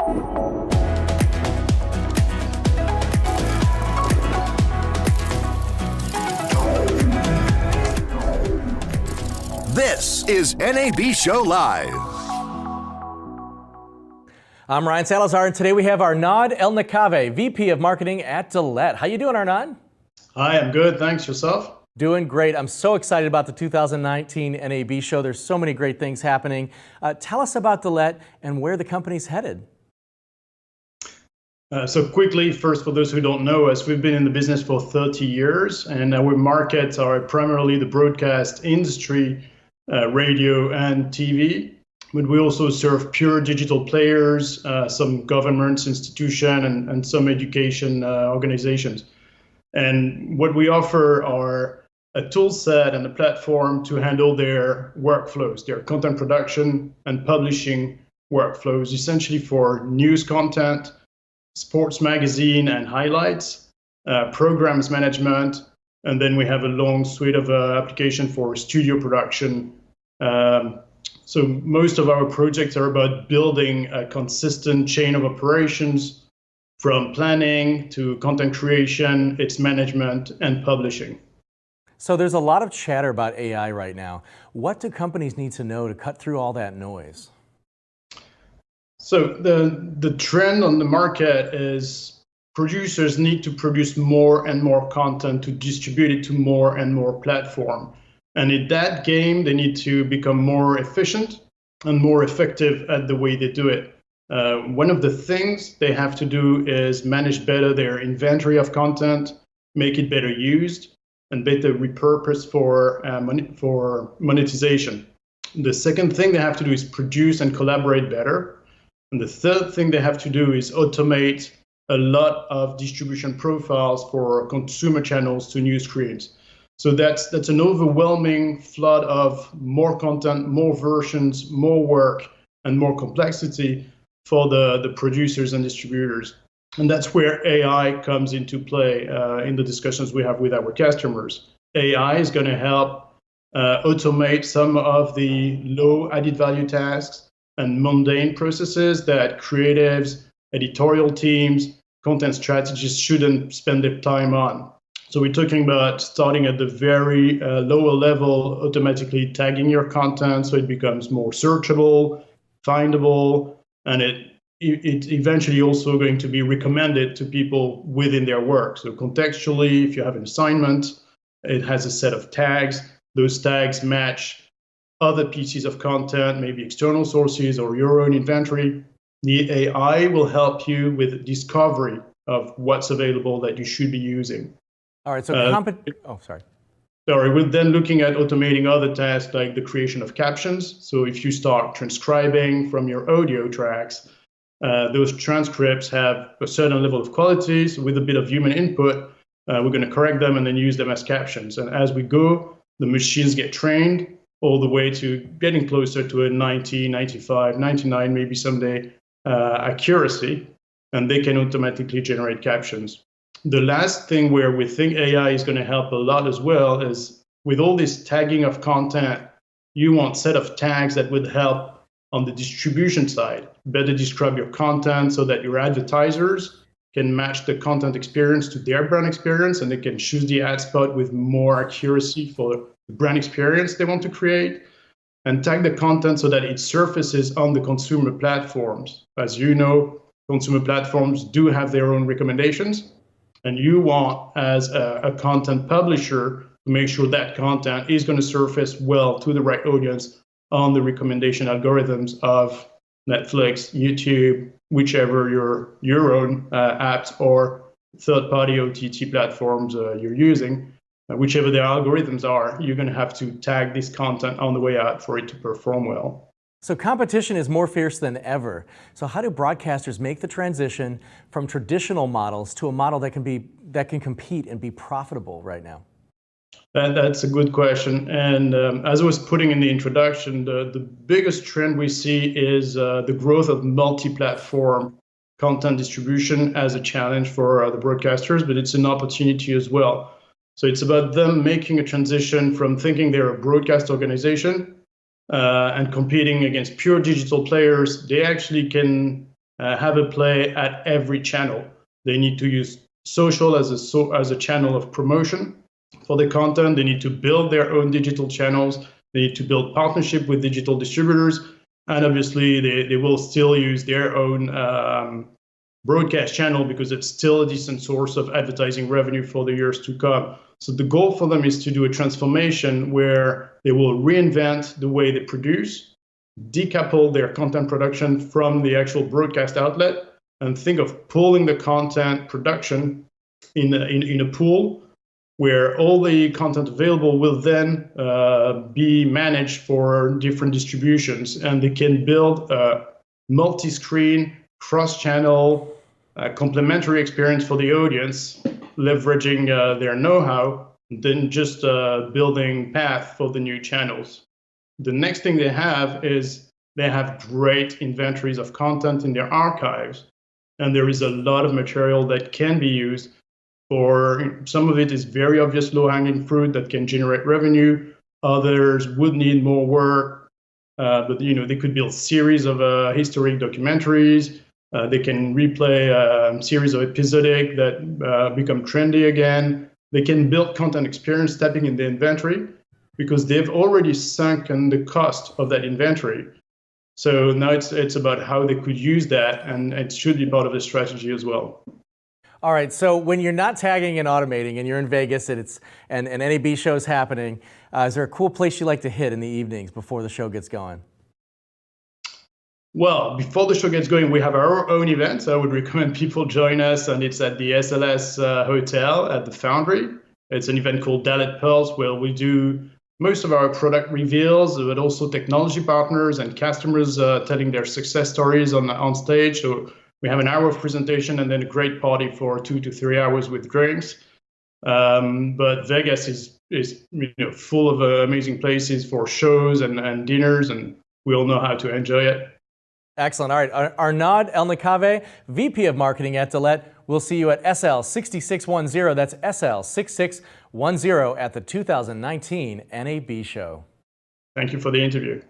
This is NAB Show Live. I'm Ryan Salazar, and today we have Arnaud El Nakave, VP of Marketing at Dalet. How you doing, Arnaud? Hi, I'm good. Thanks. Yourself? Doing great. I'm so excited about the 2019 NAB show. There's so many great things happening. Tell us about Dalet and where the company's headed. So quickly, first, for those who don't know us, we've been in the business for 30 years, and our markets are primarily the broadcast industry, radio and TV. But we also serve pure digital players, some governments, institutions, and some education organizations. And what we offer are a tool set and a platform to handle their workflows, their content production and publishing workflows, essentially for news content, sports magazine and highlights, programs management, and then we have a long suite of application for studio production. So most of our projects are about building a consistent chain of operations from planning to content creation, its management, and publishing. So there's a lot of chatter about AI right now. What do companies need to know to cut through all that noise? So the trend on the market is producers need to produce more and more content to distribute it to more and more platforms. And in that game, they need to become more efficient and more effective at the way they do it. One of the things they have to do is manage better their inventory of content, make it better used, and better repurposed for monetization. The second thing they have to do is produce and collaborate better. And the third thing they have to do is automate a lot of distribution profiles for consumer channels to news creators. So that's an overwhelming flood of more content, more versions, more work, and more complexity for the producers and distributors. And that's where AI comes into play in the discussions we have with our customers. AI is going to help automate some of the low added value tasks and mundane processes that creatives, editorial teams, content strategists shouldn't spend their time on. So we're talking about starting at the very lower level, automatically tagging your content so it becomes more searchable, findable, and it eventually also going to be recommended to people within their work. So contextually, if you have an assignment, it has a set of tags. Those tags match other pieces of content, maybe external sources or your own inventory. The AI will help you with discovery of what's available that you should be using. All right, so We're then looking at automating other tasks like the creation of captions. So if you start transcribing from your audio tracks, those transcripts have a certain level of quality. So with a bit of human input, we're going to correct them and then use them as captions. And as we go, the machines get trained all the way to getting closer to a 90, 95, 99, maybe someday accuracy, and they can automatically generate captions. The last thing where we think AI is going to help a lot as well is with all this tagging of content, you want a set of tags that would help on the distribution side, better describe your content so that your advertisers can match the content experience to their brand experience, and they can choose the ad spot with more accuracy for the brand experience they want to create, and tag the content so that it surfaces on the consumer platforms. As you know, consumer platforms do have their own recommendations. And you want, as a content publisher, to make sure that content is going to surface well to the right audience on the recommendation algorithms of Netflix, YouTube, whichever your own apps or third-party OTT platforms you're using. Whichever their algorithms are, you're going to have to tag this content on the way out for it to perform well. So competition is more fierce than ever. So how do broadcasters make the transition from traditional models to a model that can compete and be profitable right now? That's a good question. And as I was putting in the introduction, the biggest trend we see is the growth of multi-platform content distribution as a challenge for the broadcasters, but it's an opportunity as well. So it's about them making a transition from thinking they're a broadcast organization and competing against pure digital players. They actually can have a play at every channel. They need to use social as a channel of promotion for the content. They need to build their own digital channels. They need to build partnership with digital distributors. And obviously, they will still use their own broadcast channel because it's still a decent source of advertising revenue for the years to come. So the goal for them is to do a transformation where they will reinvent the way they produce, decouple their content production from the actual broadcast outlet, and think of pooling the content production in a pool where all the content available will then be managed for different distributions, and they can build a multi-screen, cross-channel, complementary experience for the audience, leveraging their know-how, than just building path for the new channels. The next thing they have is they have great inventories of content in their archives, and there is a lot of material that can be used. For some of it is very obvious low-hanging fruit that can generate revenue. Others would need more work, but they could build series of historic documentaries. They can replay a series of episodic that become trendy again. They can build content experience tapping in the inventory because they've already sunken the cost of that inventory. So now it's about how they could use that, and it should be part of the strategy as well. All right, so when you're not tagging and automating and you're in Vegas and an NAB show's happening, is there a cool place you like to hit in the evenings before the show gets going? Well, before the show gets going, we have our own events. I would recommend people join us, and it's at the SLS Hotel at the Foundry. It's an event called Dalet Pearls, where we do most of our product reveals, but also technology partners and customers telling their success stories on stage. So we have an hour of presentation and then a great party for 2 to 3 hours with drinks. But Vegas is full of amazing places for shows and dinners, and we all know how to enjoy it. Excellent. All right, Arnaud Elnakave, VP of Marketing at Dalet. We'll see you at SL 6610. That's SL 6610 at the 2019 NAB show. Thank you for the interview.